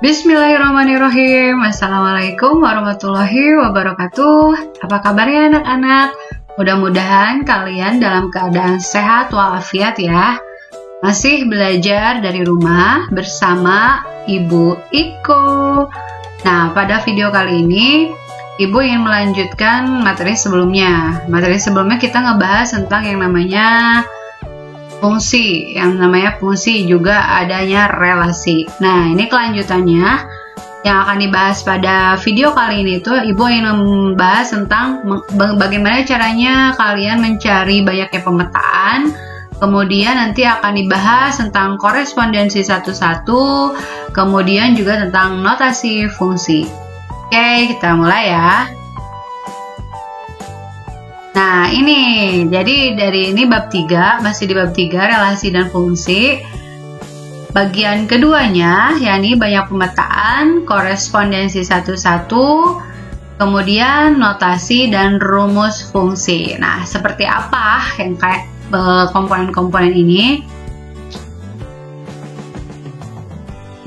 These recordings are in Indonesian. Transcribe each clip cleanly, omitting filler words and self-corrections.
Bismillahirrahmanirrahim. Assalamualaikum warahmatullahi wabarakatuh. Apa kabarnya anak-anak? Mudah-mudahan kalian dalam keadaan sehat walafiat ya. Masih belajar dari rumah bersama Ibu Iko. Nah, pada video kali ini Ibu ingin melanjutkan materi sebelumnya. Materi sebelumnya kita ngebahas tentang yang namanya fungsi, juga adanya relasi. Nah, ini kelanjutannya yang akan dibahas pada video kali ini tuh Ibu ingin membahas tentang bagaimana caranya kalian mencari banyaknya pemetaan. Kemudian nanti akan dibahas tentang korespondensi satu-satu, kemudian juga tentang notasi fungsi. Oke, kita mulai ya. Nah, ini jadi dari ini bab 3, masih di bab 3 relasi dan fungsi. Bagian keduanya yakni banyak pemetaan, korespondensi satu-satu, kemudian notasi dan rumus fungsi. Nah, seperti apa yang kayak komponen-komponen ini?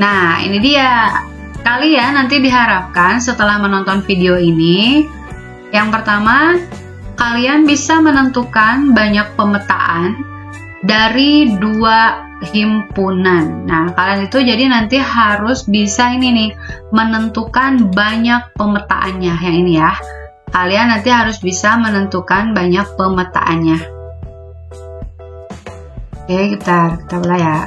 Nah, ini dia. Kalian nanti diharapkan setelah menonton video ini, yang pertama kalian bisa menentukan banyak pemetaan dari 2 himpunan. Nah, kalian itu jadi nanti harus bisa ini nih, menentukan banyak pemetaannya. Yang ini ya. Kalian nanti harus bisa menentukan banyak pemetaannya. Oke, kita mulai ya.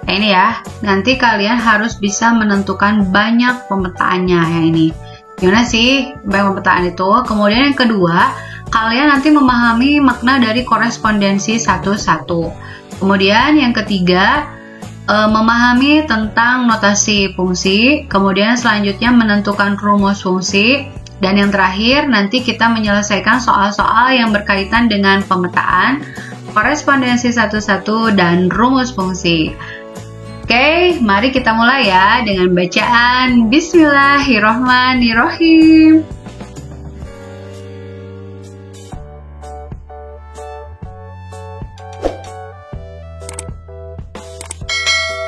Nah, ini ya. Nanti kalian harus bisa menentukan banyak pemetaannya yang ini. Gimana sih banyak pemetaan itu? Kemudian yang kedua, kalian nanti memahami makna dari korespondensi satu-satu. Kemudian yang ketiga, memahami tentang notasi fungsi. Kemudian selanjutnya menentukan rumus fungsi. Dan yang terakhir, nanti kita menyelesaikan soal-soal yang berkaitan dengan pemetaan, korespondensi satu-satu, dan rumus fungsi. Oke, mari kita mulai ya dengan bacaan Bismillahirrohmanirrohim.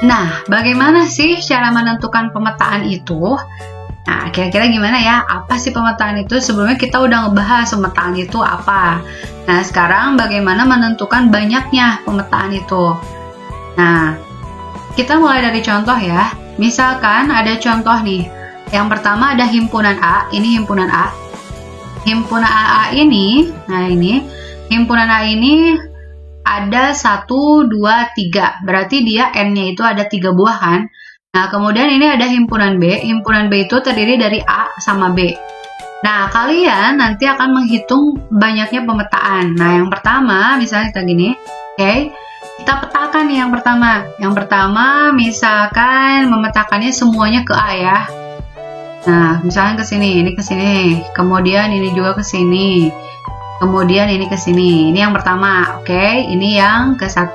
Nah, bagaimana sih cara menentukan pemetaan itu? Nah, kira-kira gimana ya? Apa sih pemetaan itu? Sebelumnya kita udah ngebahas pemetaan itu apa. Nah, sekarang bagaimana menentukan banyaknya pemetaan itu? Nah, kita mulai dari contoh ya. Misalkan ada contoh nih. Yang pertama ada himpunan A. Ini himpunan A. Himpunan AA ini, nah ini, himpunan A ini ada 1, 2, 3. Berarti dia N-nya itu ada 3 buah kan. Nah, kemudian ini ada himpunan B. Himpunan B itu terdiri dari A sama B. Nah, kalian nanti akan menghitung banyaknya pemetaan. Nah, yang pertama, misalnya kita gini. Oke. Kita petakan nih yang pertama. Yang pertama misalkan memetakannya semuanya ke A ya. Nah, misalnya ke sini, ini ke sini. Kemudian ini juga ke sini. Kemudian ini ke sini. Ini yang pertama. Oke, ini yang ke-1.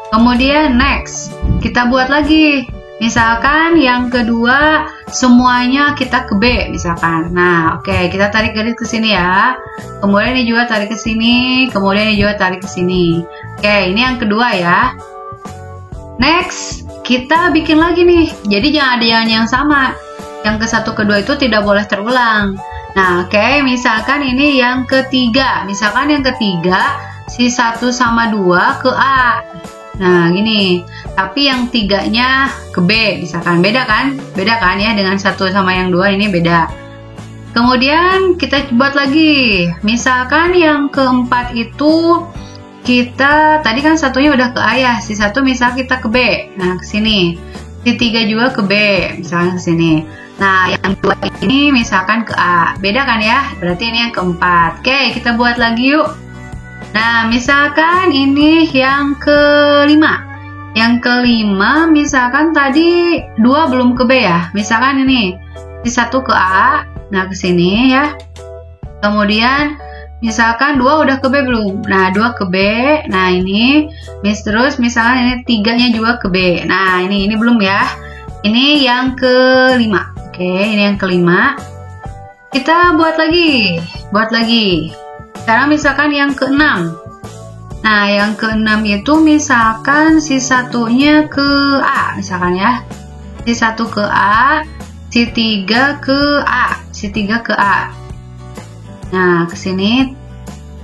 Kemudian next, kita buat lagi. Misalkan yang kedua semuanya kita ke B misalkan. Nah, oke, kita tarik garis ke sini ya. Kemudian ini juga tarik ke sini, kemudian ini juga tarik ke sini. Oke, ini yang kedua ya. Next, kita bikin lagi nih. Jadi jangan ada yang sama. Yang ke-1, ke-2 itu tidak boleh terulang. Nah, oke, misalkan ini yang ketiga. Misalkan yang ketiga si 1 sama 2 ke A. Nah, gini. Tapi yang 3-nya ke B, misalkan. Beda kan? Beda kan ya, dengan 1 sama yang 2 ini beda. Kemudian kita buat lagi. Misalkan yang keempat itu kita, tadi kan satunya udah ke A ya. Si 1 misal kita ke B. Nah, ke sini. Si 3 juga ke B, misalkan ke sini. Nah, yang 2 ini misalkan ke A. Beda kan ya? Berarti ini yang keempat. Oke, kita buat lagi yuk. Nah, misalkan ini yang kelima. Yang kelima, misalkan tadi 2 belum ke B ya. Misalkan ini, si 1 ke A, nah ke sini ya. Kemudian, misalkan 2 udah ke B belum? Nah, 2 ke B, nah ini. Terus, misalkan ini 3-nya juga ke B. Nah, ini belum ya. Ini yang kelima. Oke, ini yang kelima. Kita buat lagi. Sekarang misalkan yang keenam. Nah, yang keenam itu misalkan si satunya ke A, misalkan ya. Si si 1 ke A, si 3 ke A, si 3 ke A. Nah, ke sini.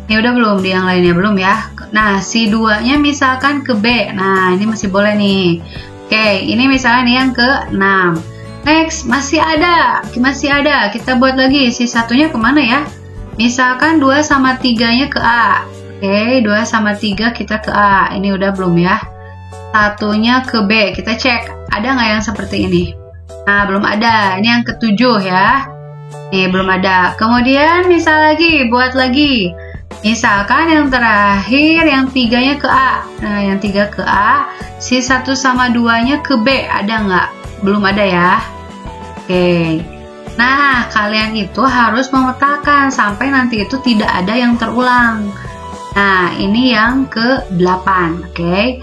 Ini udah belum di yang lainnya? Belum ya. Nah, si 2-nya misalkan ke B. Nah, ini masih boleh nih. Oke, ini misalnya nih yang ke 6. Next, masih ada. Kita buat lagi. Si 1-nya kemana ya? Misalkan 2 sama 3-nya ke A. Oke, 2 sama 3 kita ke A. Ini udah belum ya? 1-nya ke B. Kita cek. Ada nggak yang seperti ini? Nah, belum ada. Ini yang ke-7 ya. Nih, belum ada. Kemudian, misal lagi. Buat lagi. Misalkan yang terakhir, yang 3-nya ke A. Nah, yang 3 ke A. Si 1 sama 2-nya ke B. Ada nggak? Belum ada ya. Oke. Nah, kalian itu harus memetakan sampai nanti itu tidak ada yang terulang. Nah, ini yang ke-8. Oke.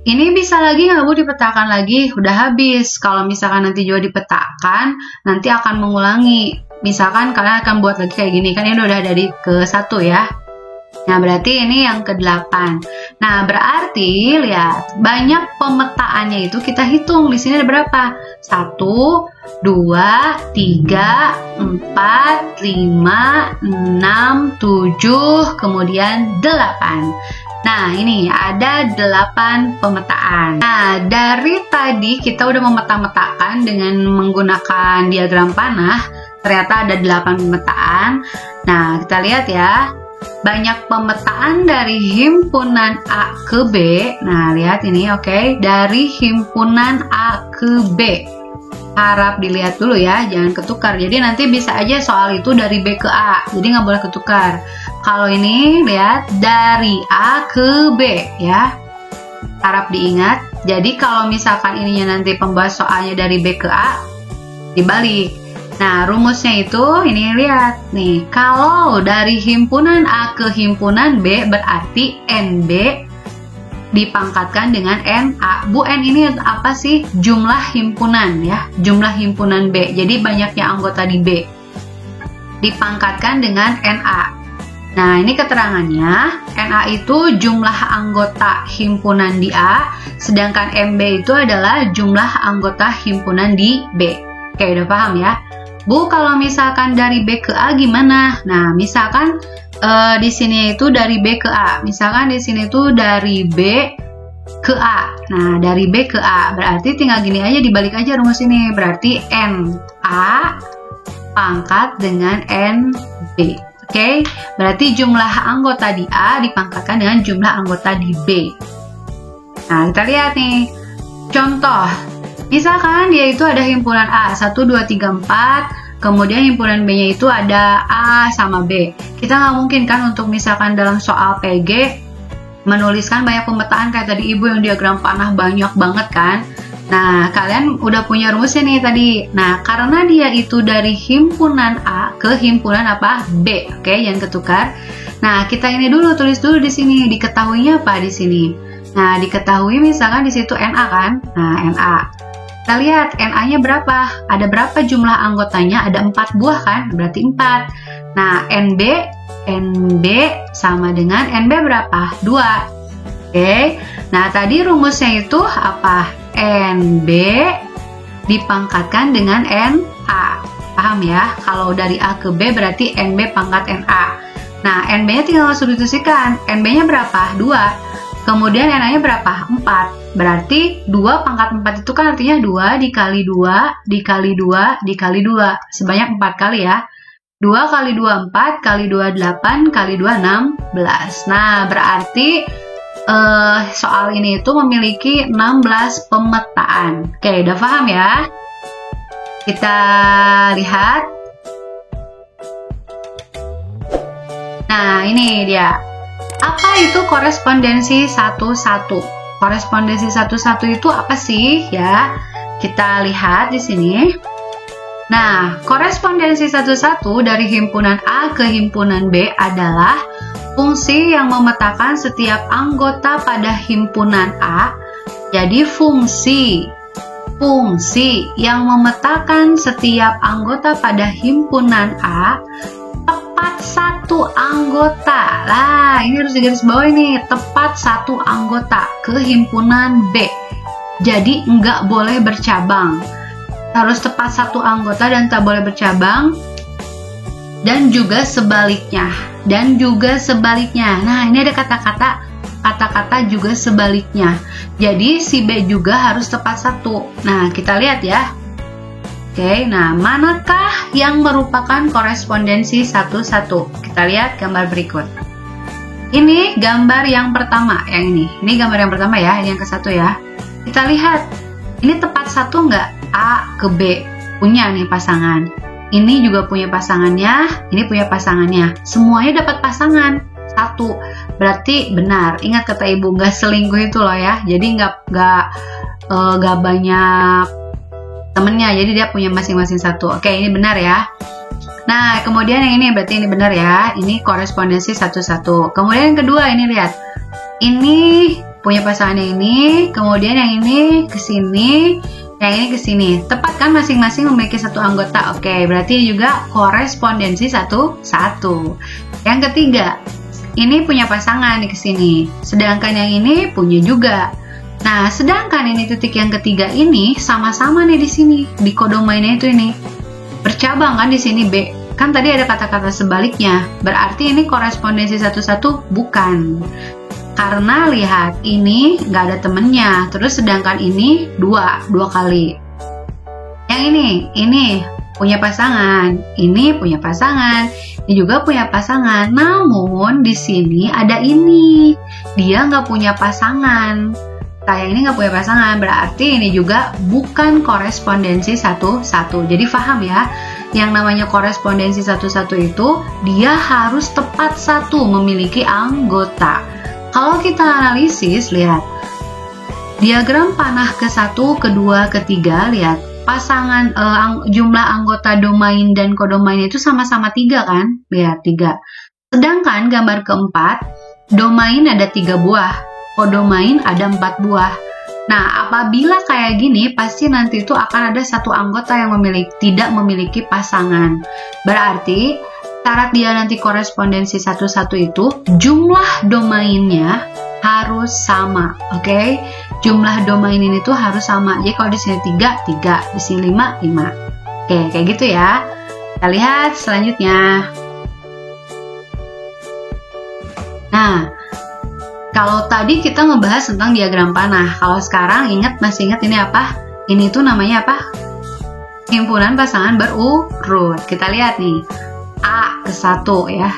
Ini bisa lagi nggak Bu dipetakan lagi? Udah habis. Kalau misalkan nanti juga dipetakan, nanti akan mengulangi. Misalkan kalian akan buat lagi kayak gini. Kan ini udah dari ke-1 ya. Nah, berarti ini yang ke-8. Nah, berarti lihat, banyak pemetaannya itu kita hitung. Di sini ada berapa? 1, 2, 3, 4, 5, 6, 7, kemudian 8. Nah, ini ada 8 pemetaan. Nah, dari tadi kita udah memeta-metakan dengan menggunakan diagram panah. Ternyata ada 8 pemetaan. Nah, kita lihat ya. Banyak pemetaan dari himpunan A ke B. Nah, lihat ini, oke. Dari himpunan A ke B. Harap dilihat dulu ya, jangan ketukar. Jadi nanti bisa aja soal itu dari B ke A. Jadi nggak boleh ketukar. Kalau ini, lihat, dari A ke B ya. Harap diingat. Jadi kalau misalkan ininya nanti pembahas soalnya dari B ke A, dibalik. Nah, rumusnya itu, ini lihat nih, kalau dari himpunan A ke himpunan B, berarti NB dipangkatkan dengan NA. Bu, N ini apa sih? Jumlah himpunan ya, jumlah himpunan B. Jadi banyaknya anggota di B. Dipangkatkan dengan NA. Nah, ini keterangannya, NA itu jumlah anggota himpunan di A, sedangkan MB itu adalah jumlah anggota himpunan di B. Oke, udah paham ya? Bu, kalau misalkan dari B ke A gimana? Nah, misalkan di sini itu dari B ke A. Misalkan di sini itu dari B ke A. Nah, dari B ke A. Berarti tinggal gini aja, dibalik aja rumus ini. Berarti NA pangkat dengan NB. Oke? Berarti jumlah anggota di A dipangkatkan dengan jumlah anggota di B. Nah, kita lihat nih. Contoh. Misalkan dia itu ada himpunan A, 1, 2, 3, 4, kemudian himpunan B-nya itu ada A sama B. Kita nggak mungkin kan untuk misalkan dalam soal PG, menuliskan banyak pemetaan kayak tadi Ibu yang diagram panah banyak banget kan. Nah, kalian udah punya rumusnya nih tadi. Nah, karena dia itu dari himpunan A ke himpunan apa? B, oke, jangan ketukar. Nah, kita ini dulu, tulis dulu di sini, diketahuinya apa di sini? Nah, diketahui misalkan di situ NA kan? Nah, NA. Kita lihat NA-nya berapa? Ada berapa jumlah anggotanya? Ada 4 buah kan? Berarti 4. Nah, NB sama dengan NB berapa? 2. Oke. Nah, tadi rumusnya itu apa? NB dipangkatkan dengan NA. Paham ya? Kalau dari A ke B berarti NB pangkat NA. Nah, NB-nya tinggal substitusikan. NB-nya berapa? 2. Kemudian NA-nya berapa? 4. Berarti 2 pangkat 4 itu kan artinya 2 dikali 2, dikali 2, dikali 2. Sebanyak 4 kali ya. 2 kali 2, 4, kali 2, 8, kali 2, 16. Nah, berarti soal ini itu memiliki 16 pemetaan. Oke, udah paham ya? Kita lihat. Nah, ini dia. Apa itu korespondensi 1-1? Korespondensi 1-1 itu apa sih ya? Kita lihat di sini. Nah, korespondensi 1-1 dari himpunan A ke himpunan B adalah fungsi yang memetakan setiap anggota pada himpunan A. Jadi fungsi yang memetakan setiap anggota pada himpunan A tepat 1 anggota. Lah, ini harus digarisbawahi nih, tepat 1 anggota ke himpunan B. Jadi nggak boleh bercabang. Harus tepat satu anggota dan tak boleh bercabang. Dan juga sebaliknya. Nah, ini ada kata-kata juga sebaliknya. Jadi si B juga harus tepat satu. Nah, kita lihat ya. Oke, nah manakah yang merupakan korespondensi satu-satu? Kita lihat gambar berikut. Ini gambar yang pertama, yang ini. Ini gambar yang pertama ya, yang ke satu ya. Kita lihat, ini tepat satu nggak? A ke B punya nih pasangan. Ini juga punya pasangannya, ini punya pasangannya. Semuanya dapat pasangan satu. Berarti benar. Ingat kata ibu, nggak selingkuh itu loh ya. Jadi nggak banyak temennya. Jadi dia punya masing-masing satu. Oke, ini benar ya. Nah, kemudian yang ini berarti ini benar ya. Ini korespondensi satu-satu. Kemudian yang kedua ini lihat. Ini punya pasangannya ini, kemudian yang ini ke sini, yang ini ke sini. Tepat kan masing-masing memiliki satu anggota. Oke, berarti juga korespondensi satu-satu. Yang ketiga, ini punya pasangan di sini. Sedangkan yang ini punya juga. Nah, sedangkan ini titik yang ketiga ini sama-sama nih di sini, di kodomainya itu ini. Bercabang kan di sini B. Kan tadi ada kata-kata sebaliknya. Berarti ini korespondensi satu-satu bukan. Karena lihat, ini nggak ada temennya. Terus sedangkan ini dua kali. Yang ini punya pasangan. Ini punya pasangan. Ini juga punya pasangan. Namun di sini ada ini. Dia nggak punya pasangan. Saya ini nggak punya pasangan, berarti ini juga bukan korespondensi satu-satu. Jadi paham ya, yang namanya korespondensi satu-satu itu dia harus tepat satu memiliki anggota. Kalau kita analisis, lihat diagram panah ke-1, ke-2, ke-3, lihat pasangan jumlah anggota domain dan kodomain itu sama-sama 3 kan? Lihat 3. Sedangkan gambar keempat, domain ada 3 buah. Kodomain ada 4 buah. Nah, apabila kayak gini, pasti nanti itu akan ada satu anggota yang tidak memiliki pasangan. Berarti, syarat dia nanti korespondensi satu-satu itu, jumlah domainnya harus sama. Oke? Jumlah domain ini tuh harus sama. Jadi kalau di sini 3, 3. Di sini 5, 5. Oke, kayak gitu ya. Kita lihat selanjutnya. Nah, kalau tadi kita ngebahas tentang diagram panah, kalau sekarang masih ingat ini apa? Ini tuh namanya apa? Himpunan pasangan berurut. Kita lihat nih, A ke-1 ya.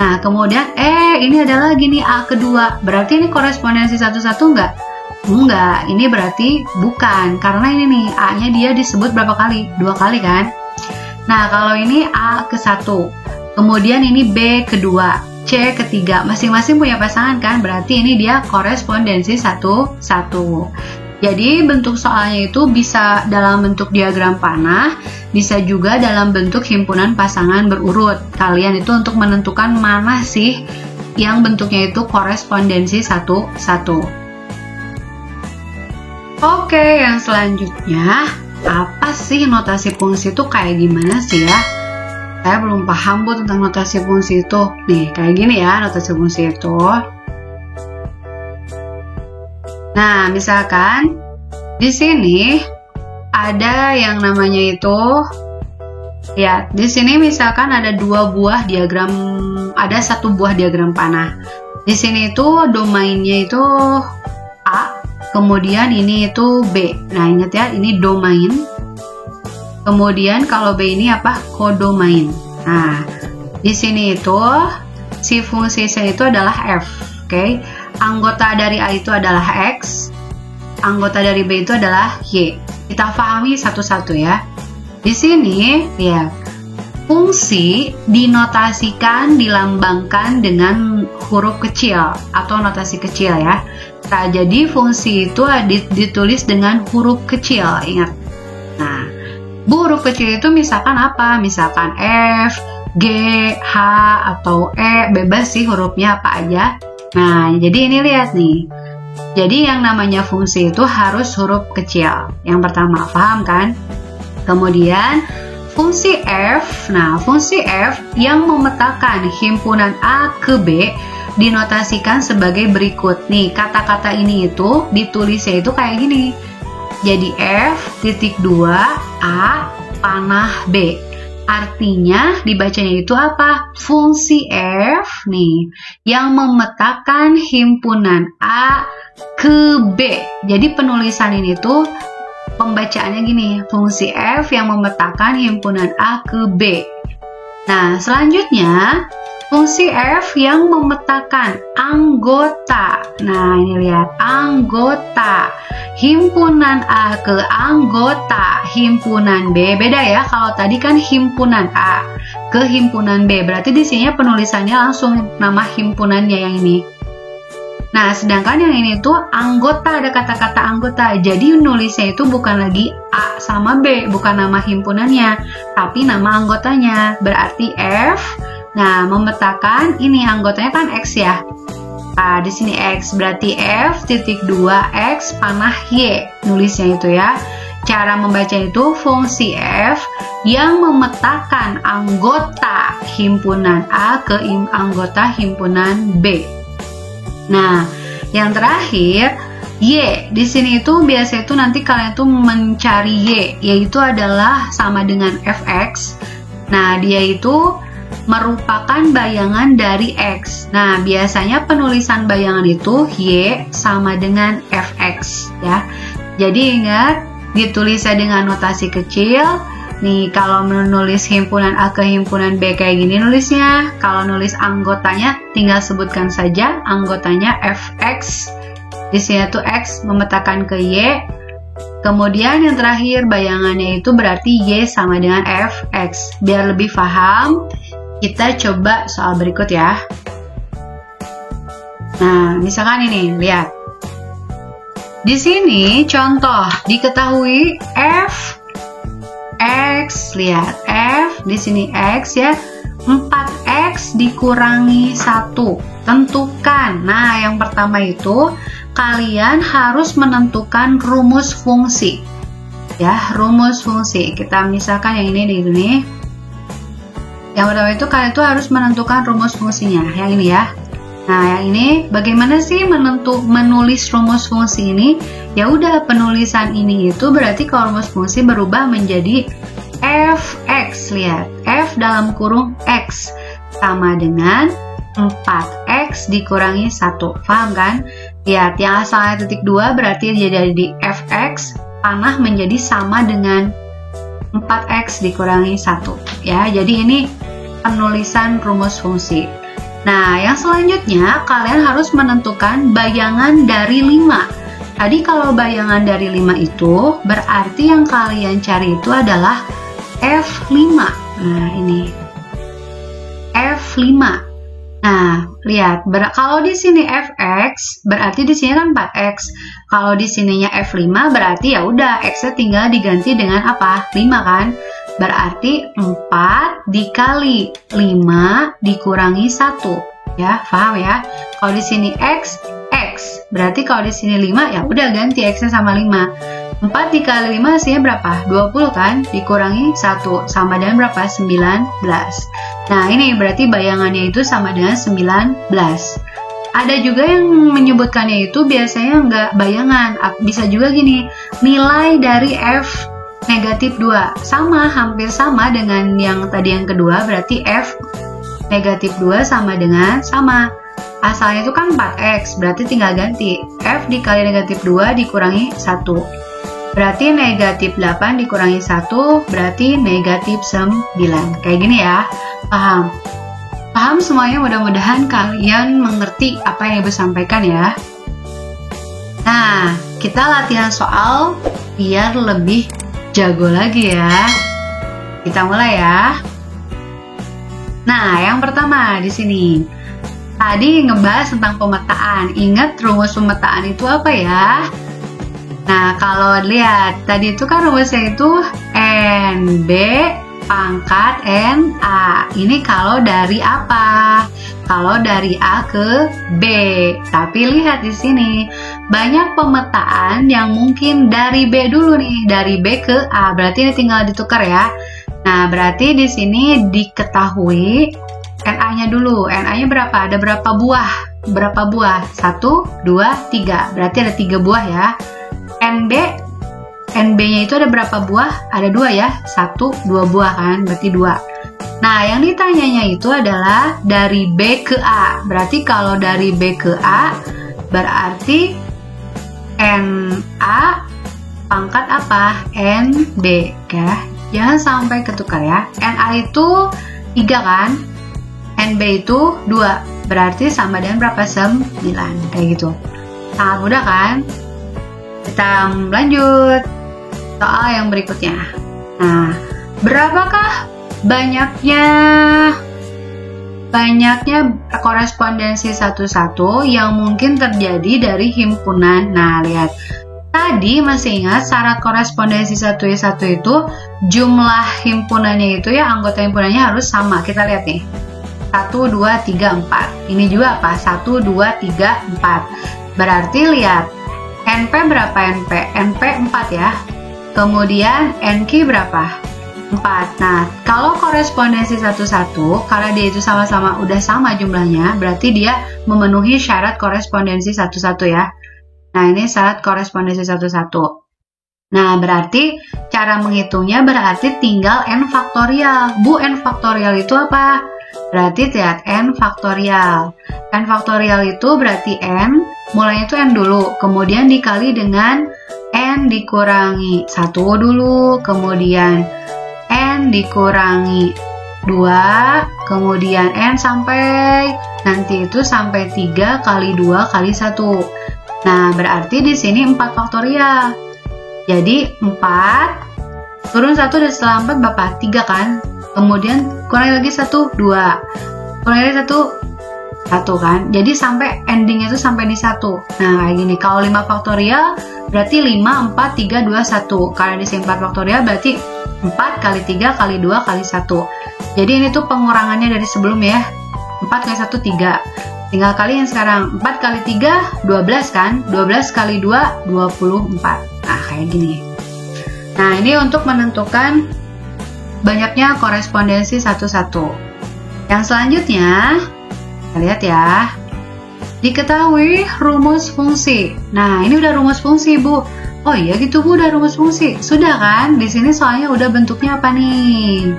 Nah, kemudian ini ada lagi nih A kedua. Berarti ini korespondensi satu-satu enggak? Enggak, ini berarti bukan. Karena ini nih, A-nya dia disebut berapa kali? 2 kali kan? Nah, kalau ini A ke-1. Kemudian ini B kedua. C ketiga, masing-masing punya pasangan kan, berarti ini dia korespondensi satu-satu. Jadi bentuk soalnya itu bisa dalam bentuk diagram panah, bisa juga dalam bentuk himpunan pasangan berurut. Kalian itu untuk menentukan mana sih yang bentuknya itu korespondensi satu-satu. Oke, yang selanjutnya, apa sih notasi fungsi itu kayak gimana sih ya? Saya belum paham Bu tentang notasi fungsi itu. Nih, kayak gini ya notasi fungsi itu. Nah, misalkan di sini ada yang namanya itu, ya, di sini misalkan ada 2 buah diagram, ada 1 buah diagram panah. Di sini itu domainnya itu A, kemudian ini itu B. Nah, ingat ya, ini domain. Kemudian kalau B ini apa? Kodomain. Nah, di sini itu si fungsi C itu adalah F. Oke. Anggota dari A itu adalah X. Anggota dari B itu adalah Y. Kita pahami satu-satu ya. Di sini, lihat. Fungsi dinotasikan, dilambangkan dengan huruf kecil atau notasi kecil ya. Nah, jadi fungsi itu ditulis dengan huruf kecil, ingat. Nah, huruf kecil itu misalkan apa? Misalkan F, G, H, atau E, bebas sih hurufnya apa aja. Nah, jadi ini lihat nih. Jadi yang namanya fungsi itu harus huruf kecil. Yang pertama, paham kan? Kemudian, fungsi F. Nah, fungsi F yang memetakan himpunan A ke B dinotasikan sebagai berikut. Nih, kata-kata ini itu ditulisnya itu kayak gini. jadi F.2 A panah B. Artinya dibacanya itu apa? Fungsi F nih yang memetakan himpunan A ke B. Jadi penulisan ini tuh pembacaannya gini, fungsi F yang memetakan himpunan A ke B. Nah, selanjutnya fungsi F yang memetakan anggota. Nah, ini lihat, anggota. Himpunan A ke anggota himpunan B. Beda ya, kalau tadi kan himpunan A ke himpunan B. Berarti di sini penulisannya langsung nama himpunannya yang ini. Nah, sedangkan yang ini tuh anggota, ada kata-kata anggota. Jadi nulisnya itu bukan lagi A sama B, bukan nama himpunannya, tapi nama anggotanya. Berarti F, nah memetakan ini anggotanya kan X ya. Nah, di sini X, berarti F.2 X panah Y. Nulisnya itu ya. Cara membaca itu fungsi F yang memetakan anggota himpunan A ke anggota himpunan B. Nah, yang terakhir Y. Di sini itu biasa itu nanti kalian tuh mencari Y, yaitu adalah sama dengan Fx. Nah, dia itu merupakan bayangan dari X. Nah, biasanya penulisan bayangan itu Y sama dengan Fx ya. Jadi ingat, ditulisnya dengan notasi kecil. Nih, kalau menulis himpunan A ke himpunan B kayak gini nulisnya. Kalau nulis anggotanya, tinggal sebutkan saja anggotanya Fx. Di sini tuh X memetakan ke Y. Kemudian yang terakhir bayangannya itu berarti Y sama dengan Fx. Biar lebih paham, kita coba soal berikut ya. Nah, misalkan ini, lihat. Di sini contoh diketahui F X, lihat F di sini X ya, 4X dikurangi 1. Tentukan. Nah, yang pertama itu kalian harus menentukan rumus fungsi. Ya, rumus fungsi. Kita misalkan yang ini di sini. Yang pertama itu kalian tuh harus menentukan rumus fungsinya. Yang ini ya. Nah, yang ini bagaimana sih menulis rumus fungsi ini? Ya udah, penulisan ini itu berarti kalau rumus fungsi berubah menjadi Fx. Lihat, F dalam kurung X sama dengan 4X dikurangi 1. Paham kan? Lihat, yang asalnya titik 2 berarti jadi Fx panah menjadi sama dengan 4X dikurangi 1. Ya, jadi ini penulisan rumus fungsi. Nah, yang selanjutnya kalian harus menentukan bayangan dari 5. Tadi kalau bayangan dari 5 itu berarti yang kalian cari itu adalah F5. Nah, ini F5. Nah, lihat, kalau di sini Fx berarti di sini kan 4x. Kalau di sininya F5 berarti ya udah x-nya tinggal diganti dengan apa? 5 kan? Berarti 4 dikali 5 dikurangi 1. Ya, paham ya? Kalau di sini x, x. Berarti kalau di sini 5 ya udah ganti x-nya sama 5. 4 dikali 5 hasilnya berapa? 20 kan? Dikurangi 1 sama dengan berapa? 19. Nah, ini berarti bayangannya itu sama dengan 19. Ada juga yang menyebutkannya itu biasanya nggak bayangan. Bisa juga gini, nilai dari F negatif 2. Sama, hampir sama dengan yang tadi yang kedua, berarti F negatif 2 sama dengan sama. Asalnya itu kan 4x, berarti tinggal ganti. F dikali negatif 2 dikurangi 1. Berarti negatif 8 dikurangi 1, berarti negatif 9. Kayak gini ya, paham? Paham semuanya, mudah-mudahan kalian mengerti apa yang ibu sampaikan ya. Nah, kita latihan soal biar lebih jago lagi ya. Kita mulai ya. Nah, yang pertama di sini. Tadi ngebahas tentang pemetaan. Ingat rumus pemetaan itu apa ya? Nah, kalau lihat tadi itu kan rumusnya itu NB pangkat NA. Ini kalau dari apa? Kalau dari A ke B. Tapi lihat di sini, banyak pemetaan yang mungkin dari B dulu nih, dari B ke A. Berarti ini tinggal ditukar ya. Nah, berarti di sini diketahui NA-nya dulu. NA-nya berapa? Ada berapa buah? Berapa buah? 1, 2, 3. Berarti ada 3 buah ya. NB NB-nya itu ada berapa buah? Ada 2 ya, 1, 2 buah kan, berarti 2. Nah, yang ditanyanya itu adalah dari B ke A. Berarti kalau dari B ke A, berarti NA pangkat apa? NB ya. Jangan sampai ketukar ya. NA itu 3 kan? NB itu 2. Berarti sama dengan berapa? 9. Kayak gitu. Sangat mudah kan? Kita lanjut soal yang berikutnya. Nah, berapakah banyaknya korespondensi satu-satu yang mungkin terjadi dari himpunan? Nah, lihat. Tadi masih ingat syarat korespondensi satu-satu itu jumlah himpunannya itu ya, anggota himpunannya harus sama. Kita lihat nih. 1, 2, 3, 4. Ini juga apa? 1, 2, 3, 4. Berarti lihat. NP berapa NP? NP 4 ya. Kemudian NQ berapa? 4. Nah, kalau korespondensi satu-satu, kalau dia itu sama-sama udah sama jumlahnya, berarti dia memenuhi syarat korespondensi satu-satu ya. Nah, ini syarat korespondensi satu-satu. Nah, berarti cara menghitungnya berarti tinggal n faktorial. Bu, n faktorial itu apa? Berarti lihat n faktorial. N faktorial itu berarti n, mulainya itu n dulu, kemudian dikali dengan n dikurangi 1 dulu, kemudian n dikurangi 2, kemudian n sampai nanti itu sampai 3 kali 2 kali 1. Nah, berarti di sini 4 faktorial. Jadi 4 turun 1 dan setelah 4 berapa? 3 kan? Kemudian kurangi lagi 1, 2. Kurangi lagi 1 kan? Jadi sampai endingnya itu sampai di 1. Nah, kayak gini. Kalau 5 faktorial berarti 5, 4, 3, 2, 1. Karena di sini 4 faktorial berarti 4 kali 3 kali 2 kali 1. Jadi ini tuh pengurangannya dari sebelum ya. 4 kali 1, 3. Tinggal kaliin sekarang. 4 kali 3, 12 kan? 12 kali 2, 24. Nah, kayak gini. Nah, ini untuk menentukan banyaknya korespondensi satu-satu. Yang selanjutnya, kita lihat ya. Diketahui rumus fungsi. Nah, ini udah rumus fungsi, Bu. Oh iya gitu, Bu, udah rumus fungsi. Sudah kan? Di sini soalnya udah bentuknya apa nih?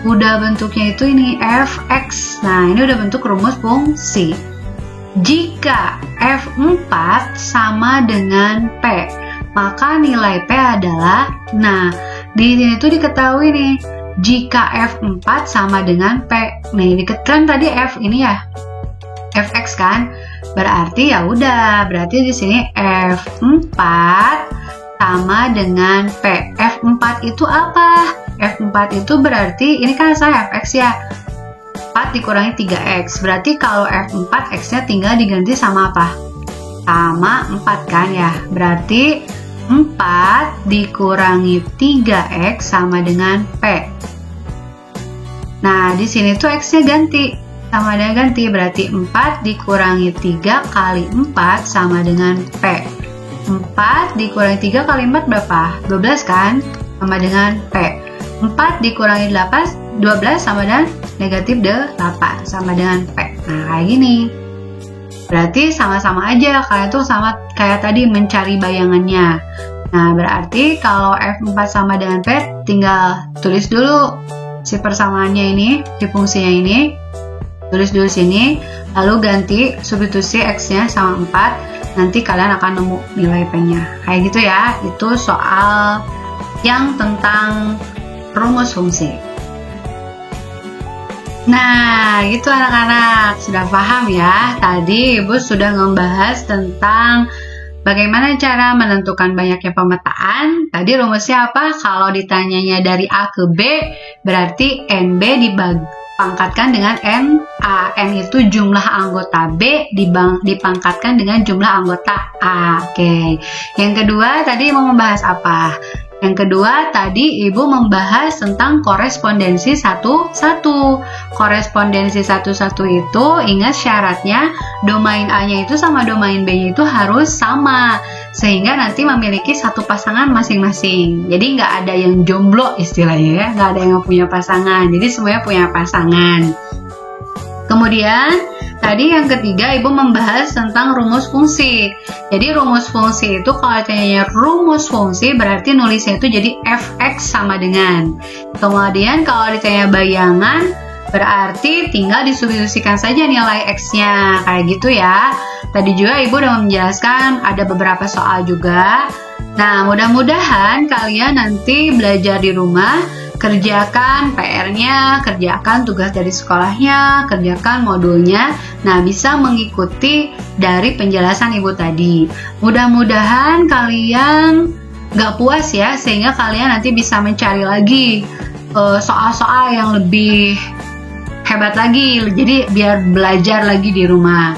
Udah bentuknya itu ini fx. Nah, ini udah bentuk rumus fungsi. Jika f4 sama dengan p, maka nilai p adalah, nah, di sini tuh diketahui nih, jika f4 sama dengan p. Nih, diketahui tadi f ini ya, fx kan? Berarti ya udah, berarti di sini f4 sama dengan p. F4 itu apa? F4 itu berarti, ini kan saya fx ya, 4 dikurangi 3x. Berarti kalau F4 x-nya tinggal diganti sama apa? Sama 4 kan ya. Berarti 4 dikurangi 3x sama dengan P. Nah, di sini tuh x-nya ganti. Sama dengan ganti. Berarti 4 dikurangi 3 kali 4 sama dengan P. 4 dikurangi 3 kali 4 berapa? 12 kan? Sama dengan P. 4 dikurangi 12 sama dengan negatif 8 sama dengan P. Nah, kayak gini. Berarti sama-sama aja, kalian tuh sama kayak tadi mencari bayangannya. Nah, berarti kalau F4 sama dengan P, tinggal tulis dulu si persamaannya ini, si fungsinya ini. Tulis dulu sini, lalu ganti substitusi X-nya sama 4, nanti kalian akan nemu nilai P-nya. Kayak gitu ya, itu soal yang tentang rumus fungsi. Nah, gitu anak-anak, sudah paham ya? Tadi Ibu sudah membahas tentang bagaimana cara menentukan banyaknya pemetaan. Tadi rumusnya apa? Kalau ditanyanya dari A ke B, berarti NB dipangkatkan dengan NA. N itu jumlah anggota B dipangkatkan dengan jumlah anggota A. Oke. Yang kedua, tadi mau membahas apa? Yang kedua, tadi Ibu membahas tentang korespondensi satu-satu. Korespondensi satu-satu itu, ingat syaratnya, domain A-nya itu sama domain B-nya itu harus sama. Sehingga nanti memiliki satu pasangan masing-masing. Jadi nggak ada yang jomblo istilahnya ya, nggak ada yang punya pasangan. Jadi semuanya punya pasangan. Kemudian, Tadi yang ketiga Ibu membahas tentang rumus fungsi. Jadi rumus fungsi itu kalau ditanya rumus fungsi berarti nulisnya itu jadi fx sama dengan. Kemudian kalau ditanya bayangan berarti tinggal disubstitusikan saja nilai x-nya. Kayak gitu ya. Tadi juga Ibu udah menjelaskan ada beberapa soal juga. Nah, mudah-mudahan kalian nanti belajar di rumah, kerjakan PR-nya, kerjakan tugas dari sekolahnya, kerjakan modulnya. Nah, bisa mengikuti dari penjelasan Ibu tadi. Mudah-mudahan kalian gak puas ya, sehingga kalian nanti bisa mencari lagi soal-soal yang lebih hebat lagi. Jadi biar belajar lagi di rumah.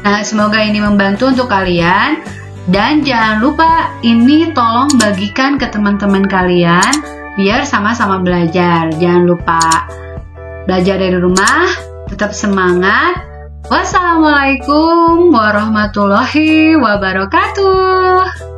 Nah, semoga ini membantu untuk kalian. Dan jangan lupa ini tolong bagikan ke teman-teman kalian biar sama-sama belajar. Jangan lupa belajar dari rumah, tetap semangat. Wassalamualaikum warahmatullahi wabarakatuh.